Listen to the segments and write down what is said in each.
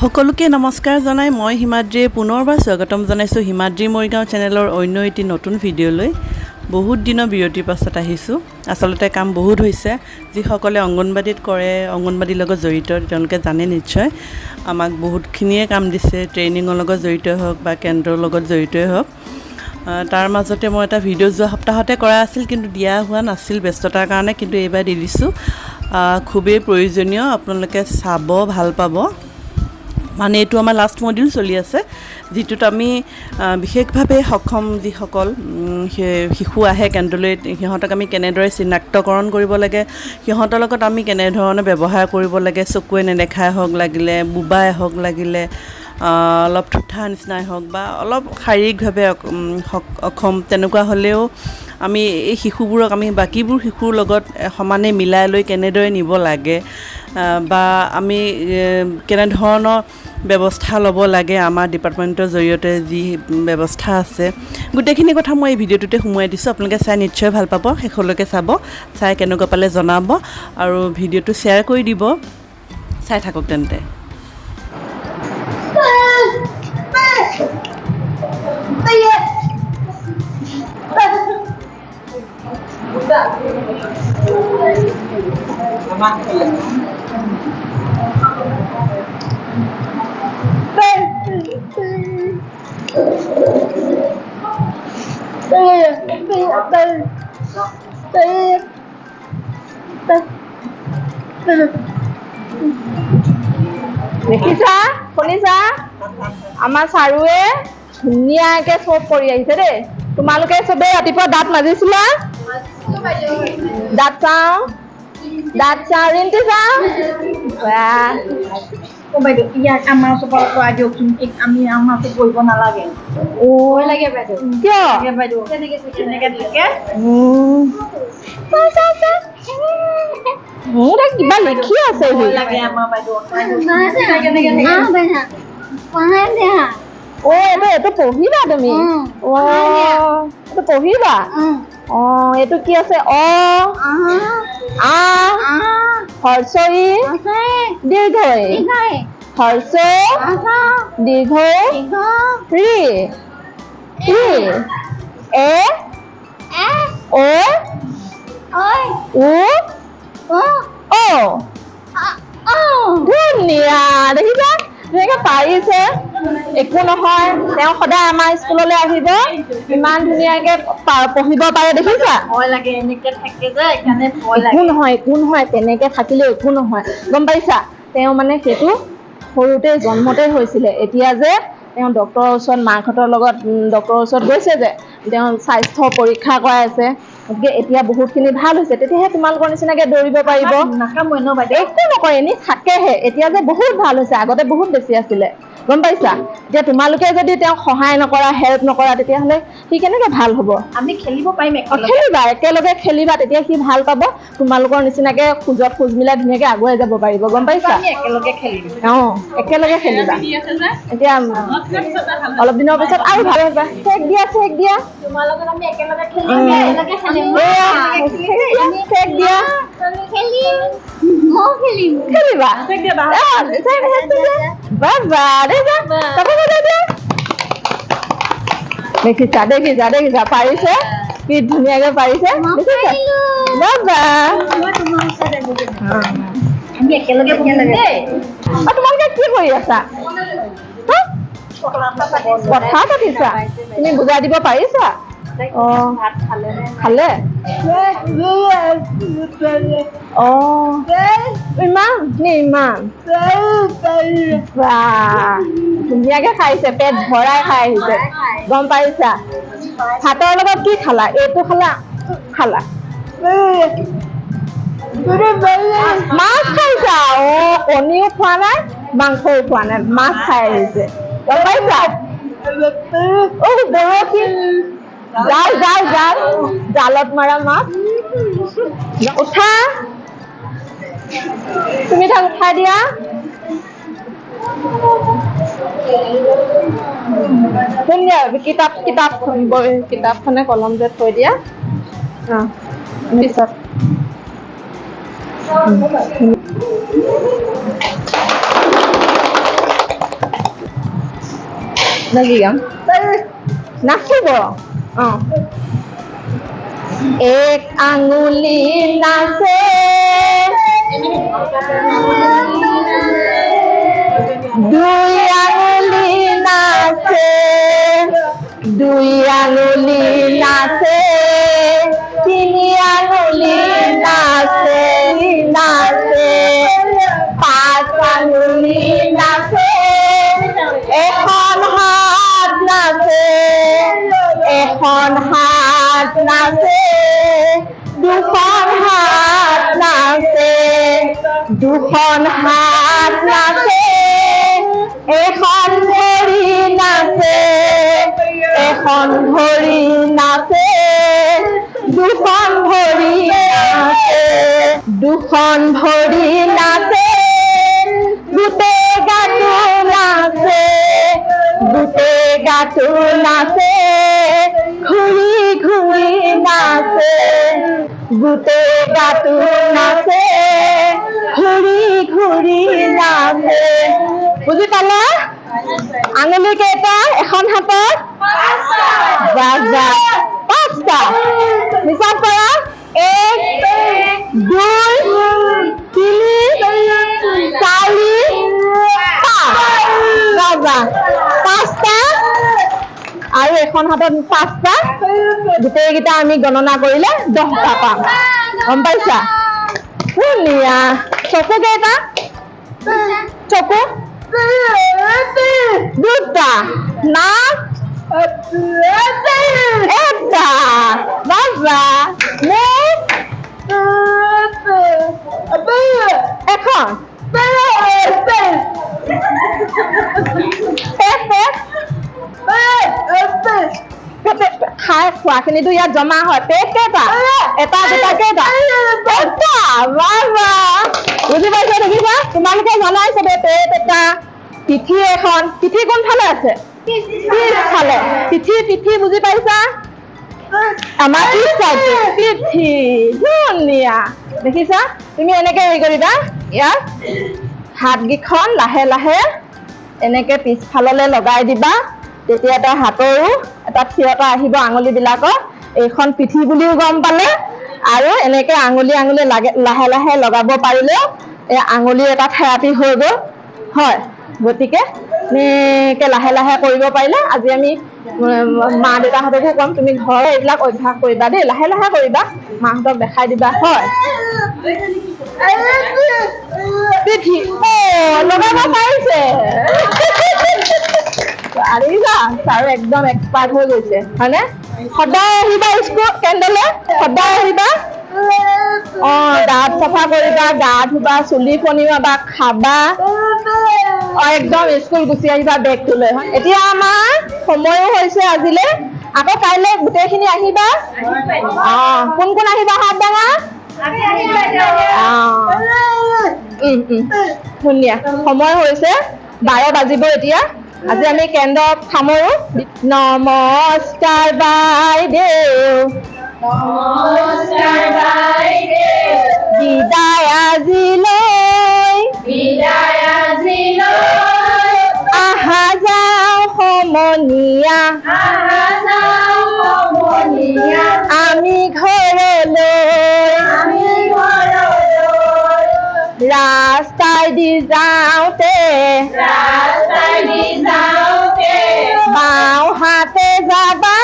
সকলোকে নমস্কাৰ জনাই মই হিমাদ্ৰীয়ে পুনৰবাৰ স্বাগতম জনাইছোঁ হিমাদ্ৰী মৰিগাঁও চেনেলৰ অন্য এটি নতুন ভিডিঅ'লৈ। বহুত দিনৰ বিৰতিৰ পাছত আহিছোঁ। আচলতে কাম বহুত হৈছে। যিসকলে অংগনবাড়ীত কৰে, অংগনবাড়ীৰ লগত জড়িত, তেওঁলোকে জানে নিশ্চয়। আমাক বহুতখিনিয়ে কাম দিছে, ট্ৰেইনিঙৰ লগত জড়িত হওক বা কেন্দ্ৰৰ লগত জড়িতই হওক। তাৰ মাজতে মই এটা ভিডিঅ' যোৱা সপ্তাহতে কৰা আছিল, কিন্তু দিয়া হোৱা নাছিল ব্যস্ততাৰ কাৰণে, কিন্তু এইবাৰ দি দিছোঁ। খুবেই প্ৰয়োজনীয়, আপোনালোকে চাব, ভাল পাব। মানে এইটো আমাৰ লাষ্ট মডিউল চলি আছে, যিটোত আমি বিশেষভাৱে সক্ষম যিসকল শিশু আহে কেন্দ্ৰলৈ, সিহঁতক আমি কেনেদৰে চিনাক্তকৰণ কৰিব লাগে, সিহঁতৰ লগত আমি কেনেধৰণে ব্যৱহাৰ কৰিব লাগে, চকুৱে নেদেখাই হওক লাগিলে, বোবাই হওক লাগিলে, অলপ ঠুঠা নিচিনাই হওক বা অলপ শাৰীৰিকভাৱে অক্ষম তেনেকুৱা হ'লেও আমি এই শিশুবোৰক আমি বাকীবোৰ শিশুৰ লগত সমানে মিলাই লৈ কেনেদৰে নিব লাগে বা আমি কেনেধৰণৰ ব্যৱস্থা ল'ব লাগে, আমাৰ ডিপাৰ্টমেণ্টৰ জৰিয়তে যি ব্যৱস্থা আছে, গোটেইখিনি কথা মই এই ভিডিঅ'টোতে সোমোৱাই দিছোঁ। আপোনালোকে চাই নিশ্চয় ভাল পাব। শেষলৈকে চাব, চাই কেনেকুৱা পালে জনাব আৰু ভিডিঅ'টো শ্বেয়াৰ কৰি দিব। চাই থাকক তেন্তে। দেখিছা, শুনিছা, আমাৰ চাৰুৱে ধুনীয়াকে চব কৰি আহিছে দেই। তোমালোকে চবেই ৰাতিপুৱা দাঁত মাজিছিলা? দাঁত চাওঁ, ৰিণ্টি চাওঁ। বাইদেউ ইয়াক আমাৰ ওচৰৰ পৰা দিয়কচোন, আমি আমাৰ ওচৰত কৰিব নালাগে। লাগে বাইদেউ। কিয় বাইদেউ তেনেকে থাকে। কিবা লিখি আছে লাগে আমাৰ বাইদেউ। এইটো পঢ়িবা তুমি? এইটো পঢ়িবা? এইটো কি আছে? হৰ্ষই দীৰ্ঘই, হৰ্ষ দীৰ্ঘই ৰি, এ ও ধুনীয়া। দেখিছা ধুনীয়াকে পাৰিছে, একো নহয়। তেওঁ সদায় আমাৰ স্কুললৈ আহিব, ইমান ধুনীয়াকে পঢ়িব পাৰে। দেখিছা? ভয় লাগে এনেকে থাকে যে, সেইকাৰণে ভয় একো নহয়, একো নহয়, তেনেকে থাকিলে একো নহয়, গম পাইছা? তেওঁ মানে সেইটো সৰুতে জন্মতে হৈছিলে। এতিয়া যে তেওঁ ডক্তৰৰ ওচৰত, মাকহঁতৰ লগত ডক্তৰৰ ওচৰত গৈছে যে, তেওঁ স্বাস্থ্য পৰীক্ষা কৰাই আছে, গতিকে এতিয়া বহুতখিনি ভাল হৈছে। তেতিয়াহে তোমালোকৰ নিচিনাকে দৌৰিব পাৰিব। নাকামোৱে ন বাইদেউ? একো নকৰে, এনেই থাকেহে। এতিয়া যে বহুত ভাল হৈছে, আগতে বহুত বেছি আছিলে, গম পাইছা? এতিয়া তোমালোকে যদি তেওঁক সহায় নকৰা, হেল্প নকৰা, তেতিয়াহ'লে সি কেনেকে ভাল হ'ব? আমি খেলিব পাৰিম, খেলিবা, একেলগে খেলিবা, তেতিয়া সি ভাল পাব। তোমালোকৰ নিচিনাকে খোজত খোজ মিলাই ধুনীয়াকে আগুৱাই যাব পাৰিব, গম পাইছা? একেলগে খেলিম। একেলগে খেলিবা। এতিয়া অলপ দিনৰ পিছত আৰু ভাল হ'বা। চেক দিয়া তোমাৰ লগত আমি একেলগে খেলিম, চেক দিয়া, খেলিবা। দেখিছা পাৰিছে, কি ধুনীয়াকে পাৰিছে। বাবা আমি একেলগে তোমালোকে কি কৰি আছা? কথা পাতিছা? তুমি বুজাই দিব পাৰিছা? খালে? ইমান ধুনীয়াকে খাইছে, পেট ভৰাই খাই আহিছে, গম পাইছা? ভাতৰ লগত কি খালা? এইটো খালা? মাছ খাইছা? কণীও খোৱা নাই, মাংসও খোৱা নাই, মাছ খাই আহিছে, গম পাইছা? জালত মাৰা মাছ। উঠা, তুমি তাক উঠাই দিয়া। কিতাপখনে কলম যে থৈ দিয়া। পিছত নাকি গাম নাচিব এক আঙুলি নাচে দুই আঙুলি নাচে দুই আঙুলি নাচে তিনি আঙুলি নাচে নাচে পাঁচ আঙুলি নাচে এখন হাত নাচে এখন হাত নাচে দুখন হাত নাচে দুখন হাত নাচে এখন ভৰি নাচে এখন ভৰি নাচে দুখন ভৰি নাচে দুখন ভৰি নাচে গোটেই গাটো নাচে গোটেই গাটো নাচে ঘূৰি ঘূৰি নাচে গোটেই গাটো নাচে ঘূৰি ঘূৰি নাচে বুজি পালা আঙুলি কেইটা এখন হাতত পাঁচটা হিচাপ কৰা এক দুই তিনি চাৰি পাঁচটা আৰু এখন হাতত পাঁচটা গোটেইকেইটা আমি গণনা কৰিলে 10টা পাম গম পাইছা ধুনীয়া চকু কেইটা চকু দুটা নাক এটা বাবা মুখ এখন খাই খোৱাখিনিতো ইয়াত জমা হয় পেট কেইটা এটা দুটা কেইটা এটা বাবা বুজি পাইছা দেখিছা তোমালোকে জনাই চবে পেট এটা পিঠি এখন পিঠি কোনফালে আছে পিছফালে পিঠি পিঠি বুজি পাইছা আমাৰ পিঠি ধুনীয়া দেখিছা তুমি এনেকে হেৰি কৰিবা ইয়াত হাতকেইখন লাহে লাহে এনেকে পিছফাললে লগাই দিবা তেতিয়া এটা হাতৰো এটা থিয়তা আহিব আঙুলিবিলাকৰ এইখন পিঠি বুলিও গম পালে আৰু এনেকে আঙুলি আঙুলি লাহে লাহে লগাব পাৰিলে এই আঙুলি এটা থেৰাপি হৈ গ'ল হয় গতিকে এনেকে লাহে লাহে কৰিব পাৰিলে আজি আমি মা দেউতাহঁতকো ক'ম তুমি ঘৰত এইবিলাক অভ্যাস কৰিবা দেই লাহে লাহে কৰিবা মাহঁতক দেখাই দিবা হয় পিঠি লগাব পাৰিছে ছাৰ একদম এক্সপাৰ্ট হৈ গৈছে হয়নে সদায় আহিবা স্কুল কেণ্ডলে সদায় আহিবা দাঁত চাফা কৰিবা গা ধুবা চুলি ফনিবা খাবা একদম স্কুল গুচি আহিবা বেগটো লৈ এতিয়া আমাৰ সময়ো হৈছে আজিলে আকৌ কাইলৈ গোটেইখিনি আহিবা কোন কোন আহিবা হাত ডাঙা ধুনীয়া সময় হৈছে 12 বাজিব এতিয়া আজি আমি কেন্দ্ৰত সামৰো নমস্কাৰ বাইদেউ বিদায় আজিলৈ আহা যাওঁ সমনীয়া আমি ঘৰলৈ ৰাস্তাই দি যাওঁতে বাওঁ হাতে যাবা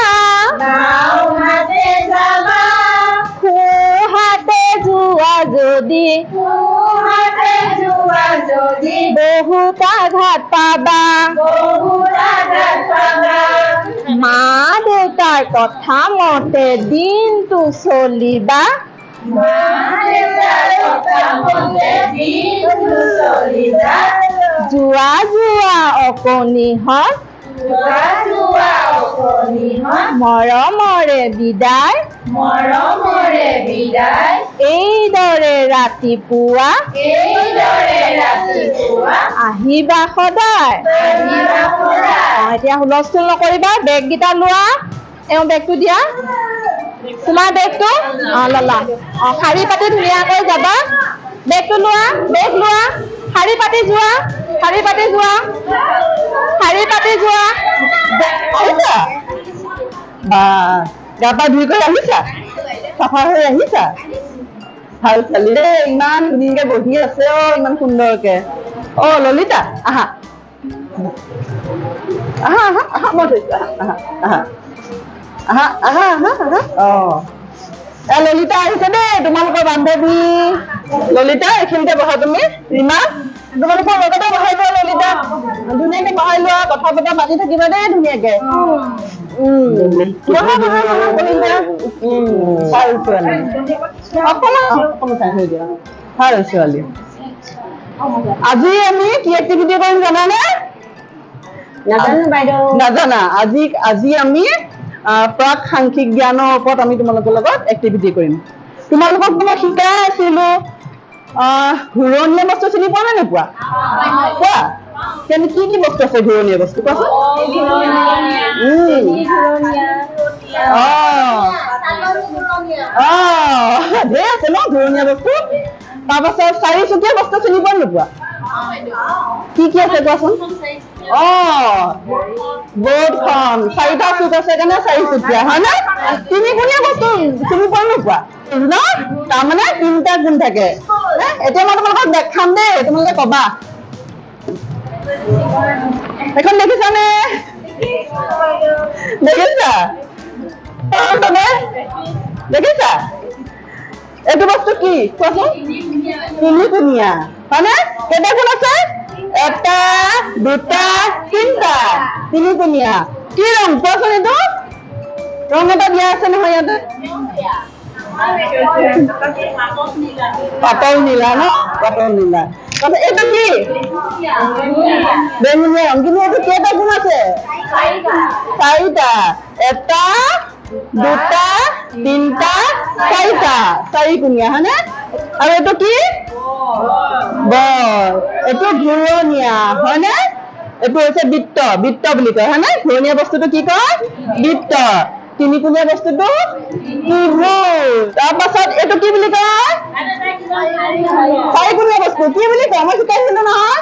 সোঁ হাতে যোৱা যদি বহুত আঘাত পাবা মা দেউতাৰ কথা মতে দিনটো চলিবা যোৱা যোৱা অকণিহঁত মৰমৰে বিদায় এইদৰে ৰাতিপুৱা আহিবা সদায় এতিয়া হুলস্থুল নকৰিবা বেগকেইটা লোৱা এওঁ বেগটো দিয়া তোমাৰ বেগটো ললা শাৰী পাতি ধুনীয়াকৈ যাবা বেগটো লোৱা বেগ লোৱা শাৰী পাতি যোৱা আহিছা বা গা পা ধুই কৰি আহিছা চাফা হৈ আহিছা ভাল ছোৱালী দেই ইমান ধুনীয়াকে বহি আছে ইমান সুন্দৰকে ললিতা আহা আহা আহা আহা মই থৈছো আহা আহা আহা আহা আহা আহা ললিতা আহিছে দেই তোমালোকৰ বান্ধৱী ললিতা এইখিনিতে বহা তুমি ৰীমা তোমালোকৰ লগতে বহাই লোৱা ললিতা ধুনীয়াকে বহাই লোৱা কথা পতা পাতি থাকিবা দেই ধুনীয়াকে বহা বহা বহা ললিতা ভাল ছোৱালী অকণমান চাই থৈ দিয়া ভাল ছোৱালী আজি আমি কি এক্টিভিটি কৰিম জানানে নাজানো বাইদেউ নাজানা আজি আমি প্ৰাক সাংখ্যিক জ্ঞানৰ ওপৰত আমি তোমালোকৰ লগত এক্টিভিটি কৰিম তোমালোকক মই শিকাই আছিলো ঘূৰণীয়া বস্তু চিনি পোৱা নে নোপোৱা কোৱা কেনে কি বস্তু আছে ঘূৰণীয়া বস্তু কোৱাচোন ঢেৰ আছে ন ঘূৰণীয়া বস্তু তাৰপাছত চাৰিচুকীয়া বস্তু চিনি পোৱা নোপোৱা কি আছে কোৱাচোন বৰ্ডখন চাৰিটা চুক আছে কাৰণে চাৰিচুকীয়া হয় নে তিনিগুণীয়া বস্তু চিনি পোৱা নোপোৱা ন তাৰমানে তিনিটা গুণ থাকে এতিয়া মই তোমালোকক দেখাম দেই তোমালোকে কবা এখন দেখিছানে দেখিছা দেখিছা এইটো বস্তু কি কোৱাচোন তিনিগুণীয়া হয়নে কেইটা গুণ আছে এটা দুটা তিনিটা তিনিগুণীয়া কি ৰং কোৱাচোন এইটো ৰং এটা দিয়া আছে নহয় ইয়াতে পাতল নীলা ন পাতল নীলা এইটো কি বেঙুনীয়া ৰং কিন্তু এইটো কেইটা গুণ আছে চাৰিটা এটা দুটা তিনিটা চাৰিটা চাৰিগুণীয়া হয়নে আৰু এইটো কি বৰ এইটো ঘূৰণীয়া হয়নে এইটো হৈছে বৃত্ত বৃত্ত বুলি কয় হয়নে ঘূৰণীয়া বস্তুটো কি কয় বৃত্ত তিনিগুণীয়া বস্তুটো ত্ৰিভুজ তাৰপাছত এইটো কি বুলি কয় চাৰিগুণীয়া বস্তু কি বুলি কয় মই শিকাইছিলো নহয়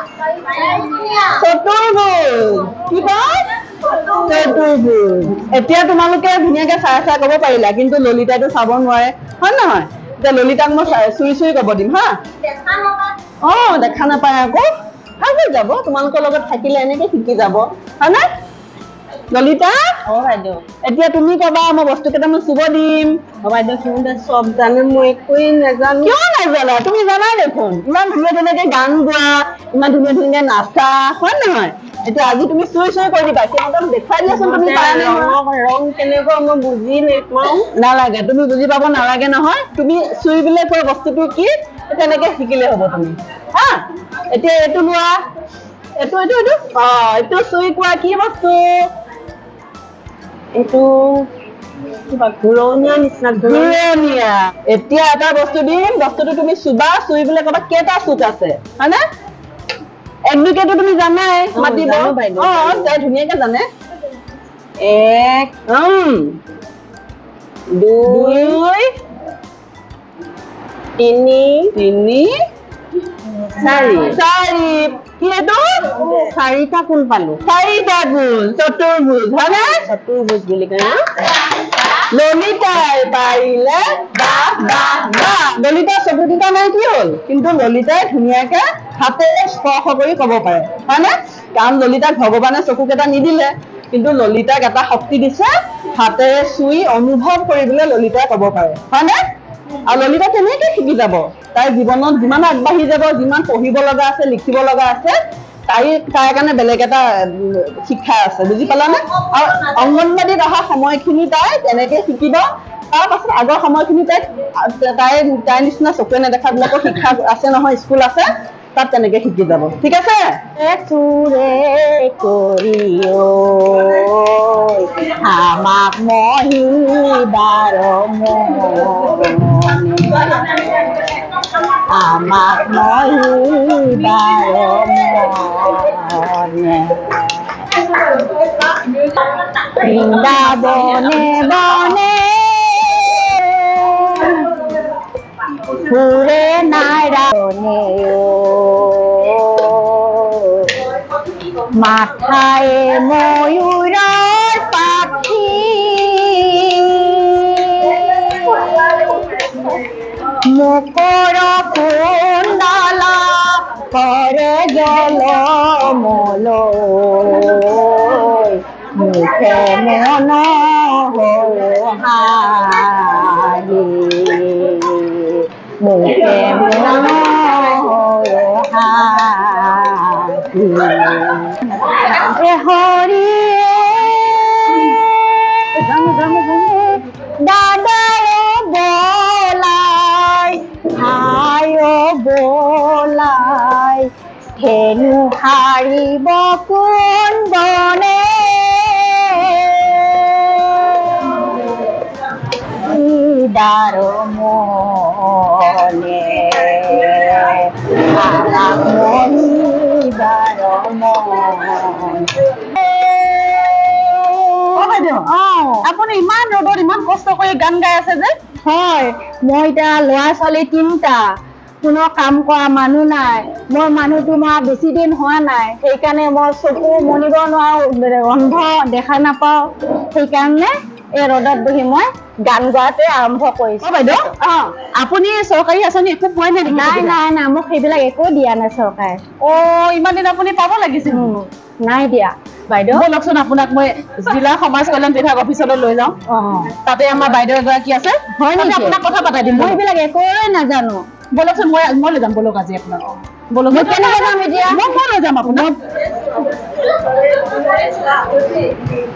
চতুৰ্ভুজ কি কয় চতুৰ্ভুজ এতিয়া তোমালোকে ধুনীয়াকে চাই চাই কব পাৰিলা কিন্তু ললিতাইটো চাব নোৱাৰে হয় নহয় এতিয়া ললিতাক মই চুই চুই কব দিম হা দেখা নাপায় আকৌ ভাল হৈ যাব তোমালোকৰ লগত থাকিলে এনেকে শিকি যাব হয় নে ললিতা বাইদেউ এতিয়া তুমি কবা মই বস্তু কেইটামান চুব দিম বাইদেউ তুমি চব জানে মই একোৱেই নাজানো কিয় নাজানা তুমি জানা দেখোন ইমান ধুনীয়া ধুনীয়াকে গান গোৱা ইমান ধুনীয়া ধুনীয়া নাচা হয় নহয় এতিয়া আজি তুমি চুই চুই কৰি দিবা সিহঁতক দেখুৱাই দিয়াচোন তুমি ৰং কেনেকুৱা মই বুজি নাপাওঁ নালাগে তুমি বুজি পাব নালাগে নহয় তুমি চুই পেলাই কোৱা বস্তুটো কি তেনেকে শিকিলে হ'ব তুমি হা এতিয়া এইটো লোৱা এইটো এইটো এইটো এইটো চুই কোৱা কি বস্তু এইটো ঘূৰণীয়া নিচিনা ঘূৰণীয়া এতিয়া এটা বস্তু দিম বস্তুটো তুমি চুবা চুই পেলাই ক'বা কেইটা চুক আছে হয়নে এক দুইকেইটো তুমি জানাই মাতিব তাই ধুনীয়াকে জানে এক দুই তিনি তিনি চাৰি চাৰি কি এইটো চাৰিটা কোণ পালো চাৰিটা গুণ চতুৰ্ভুজ হয়নে চতুৰ্ভুজ বুলি কয় ললিতাই পাৰিলে ললিতাৰ চকু দুটা নাই কি হ'ল কিন্তু ললিতাই ধুনীয়াকে হাতেৰে স্পৰ্শ কৰি কব পাৰে হয়নে কাৰণ ললিতাক ভগৱানে চকু কেইটা নিদিলে কিন্তু ললিতাক এটা শক্তি দিছে হাতেৰে চুই অনুভৱ কৰিবলৈ ললিতাই কব পাৰে হয়নে আৰু ললিতা কেনেকে শিকি যাব তাইৰ জীৱনত যিমান আগবাঢ়ি যাব যিমান পঢ়িব লগা আছে লিখিব লগা আছে তাইৰ কাৰণে বেলেগ এটা শিক্ষা আছে বুজি পালানে আৰু অংগনবাড়ীত অহা সময়খিনি তাই তেনেকে শিকিব তাৰপাছত আগৰ সময়খিনি তাইৰ নিচিনা চকুৱে নেদেখাবিলাকৰ শিক্ষা আছে নহয় স্কুল আছে তাত তেনেকে শিকি যাব ঠিক আছে আমাক মহিবাৰ আমাক মহিবাৰ বৃন্দাবনে বনে ফুৰে নাৰায়ণে মাথায় ময়ূৰেৰ পাখি মুখৰ কুণ্ডলা কৰে জলমল মুখে মন হাৰি মুখে মন হাৰি হৰি দাদায় বলাই হায় বলাই হেনু হাৰিব কোন বনে দাৰ মনে দাৰ আপুনি ইমান ৰ'দত ইমান কষ্ট কৰি গান গাই আছে যে হয় মই এতিয়া ল'ৰা ছোৱালী 3টা কোনো কাম কৰা মানুহ নাই মোৰ মানুহটো বেছি দিন হোৱা নাই সেইকাৰণে মই চকু মনিব নোৱাৰো অন্ধ দেখা নাপাওঁ সেইকাৰণে এই ৰ'দত বহি মই গান গোৱাতে আৰম্ভ কৰিছো বাইদেউ আপুনি চৰকাৰী আঁচনি একো পোৱাই নাই নেকি নাই নাই নাই মোক সেইবিলাক একো দিয়া নাই চৰকাৰে ইমান দিন আপুনি পাব লাগিছিল নাই দিয়া বাইদেউ বলকচোন আপোনাক মই জিলা সমাজ কল্যাণ বিভাগ অফিচলৈ লৈ যাওঁ তাতে আমাৰ বাইদেউ এগৰাকী আছে হয় নেকি আপোনাক কথা পাতাই দিম মই এইবিলাক একোৱে নাজানো বলকচোন মই লৈ যাম বলক আজি আপোনাক বলক মই কেনেকৈ যাম এতিয়া মই লৈ যাম আপোনাক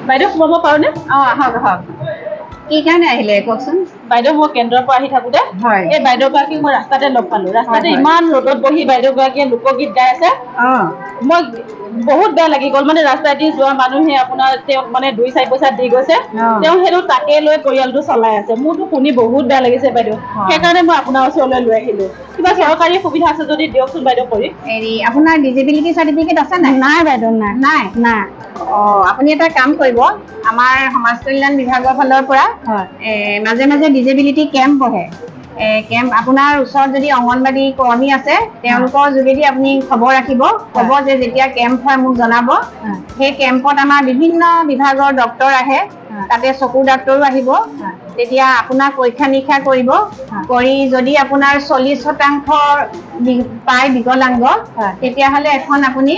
বাইদেউ সোমাব পাৰোনে আহক আহক কি কাৰণে আহিলে কওকচোন বাইদেউ মই কেন্দ্ৰৰ পৰা আহি থাকোতে এই বাইদেউ গৰাকীক মই ৰাস্তাতে লগ পালো ৰাস্তাতে ইমান ৰ'দত বহি বাইদেউ গৰাকীয়ে লোকগীত গাই আছে মই বহুত বেয়া লাগি গ'ল মানে ৰাস্তাদি যোৱা মানুহে আপোনাৰ তেওঁক মানে 2-4 পইচা দি গৈছে তেওঁ সেইটো তাকে লৈ পৰিয়ালটো চলাই আছে মোৰতো শুনি বহুত বেয়া লাগিছে বাইদেউ সেইকাৰণে মই আপোনাৰ ওচৰলৈ লৈ আহিলো কিবা চৰকাৰী সুবিধা আছে যদি দিয়কচোন বাইদেউ কৰি হেৰি আপোনাৰ ডিজেবিলিটি চাৰ্টিফিকেট আছে নাই নাই বাইদেউ নাই নাই নাই আপুনি এটা কাম কৰিব আমাৰ সমাজ কল্যাণ বিভাগৰ ফালৰ পৰা মাজে মাজে ডিজেবিলিটি কেম্প বহে কেম্প আপোনাৰ ওচৰত যদি অংগনবাড়ী কৰ্মী আছে তেওঁলোকৰ যোগেদি আপুনি খবৰ ৰাখিব ক'ব যে যেতিয়া কেম্প হয় মোক জনাব সেই কেম্পত আমাৰ বিভিন্ন বিভাগৰ ডক্টৰ আহে তাতে চকু ডাক্তৰো আহিব তেতিয়া আপোনাক পৰীক্ষা নিৰীক্ষা কৰিব কৰি যদি আপোনাৰ 40% পায় বিকলাংগ তেতিয়াহ'লে এখন আপুনি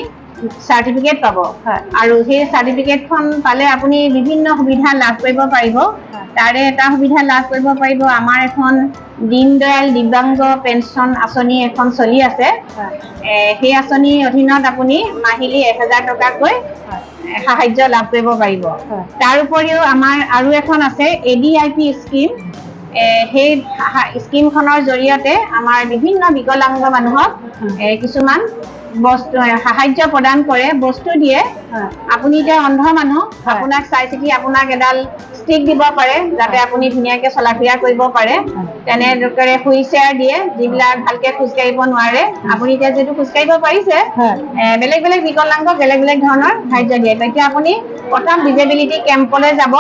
চাৰ্টিফিকেট পাব আৰু সেই চাৰ্টিফিকেটখন পালে আপুনি বিভিন্ন সুবিধা লাভ কৰিব পাৰিব তাৰে এটা সুবিধা লাভ কৰিব পাৰিব আমাৰ এখন দীনদয়াল দিব্যাংগ পেঞ্চন আঁচনি এখন চলি আছে সেই আঁচনিৰ অধীনত আপুনি মাহিলী 1000 টকাকৈ সাহায্য লাভ কৰিব পাৰিব তাৰ উপৰিও আমাৰ আৰু এখন আছে ADIP স্কিম সেই স্কিমখনৰ জৰিয়তে আমাৰ বিভিন্ন বিকলাংগ মানুহক কিছুমান বস্তু সাহায্য প্ৰদান কৰে বস্তু দিয়ে আপুনি এতিয়া অন্ধ মানুহ আপোনাক চাই চিতি আপোনাক এডাল ষ্টিক দিব পাৰে যাতে আপুনি ধুনীয়াকৈ চলা ফিৰা কৰিব পাৰে তেনেদৰে হুইল চেয়াৰ দিয়ে যিবিলাক ভালকৈ খোজকাঢ়িব নোৱাৰে আপুনি এতিয়া যিহেতু খোজকাঢ়িব পাৰিছে বেলেগ বেলেগ বিকলাংগ বেলেগ বেলেগ ধৰণৰ সাহায্য দিয়ে তেতিয়া আপুনি প্ৰথম ডিজেবিলিটি কেম্পলৈ যাব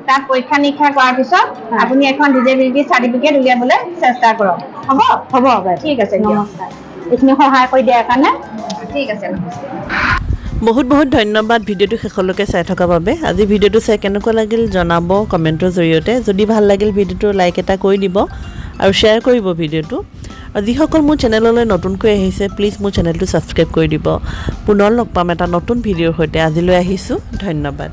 তাত পৰীক্ষা নিৰীক্ষা কৰাৰ পিছত আপুনি এখন ডিজেবিলিটি চাৰ্টিফিকেট উলিয়াবলৈ চেষ্টা কৰক হ'ব হ'ব ঠিক আছে নমস্কাৰ এইখিনি সহায় কৰি দিয়াৰ কাৰণে ঠিক আছে নমস্কাৰ বহুত বহুত ধন্যবাদ ভিডিঅ'টো শেষলৈকে চাই থকাৰ বাবে আজি ভিডিঅ'টো চাই কেনেকুৱা লাগিল জনাব কমেণ্টৰ জৰিয়তে যদি ভাল লাগিল ভিডিঅ'টো লাইক এটা কৰি দিব আৰু শ্বেয়াৰ কৰিব ভিডিঅ'টো আৰু যিসকল মোৰ চেনেললৈ নতুনকৈ আহিছে প্লিজ মোৰ চেনেলটো ছাবস্ক্ৰাইব কৰি দিব পুনৰ লগ পাম এটা নতুন ভিডিঅ'ৰ সৈতে আজিলৈ আহিছোঁ ধন্যবাদ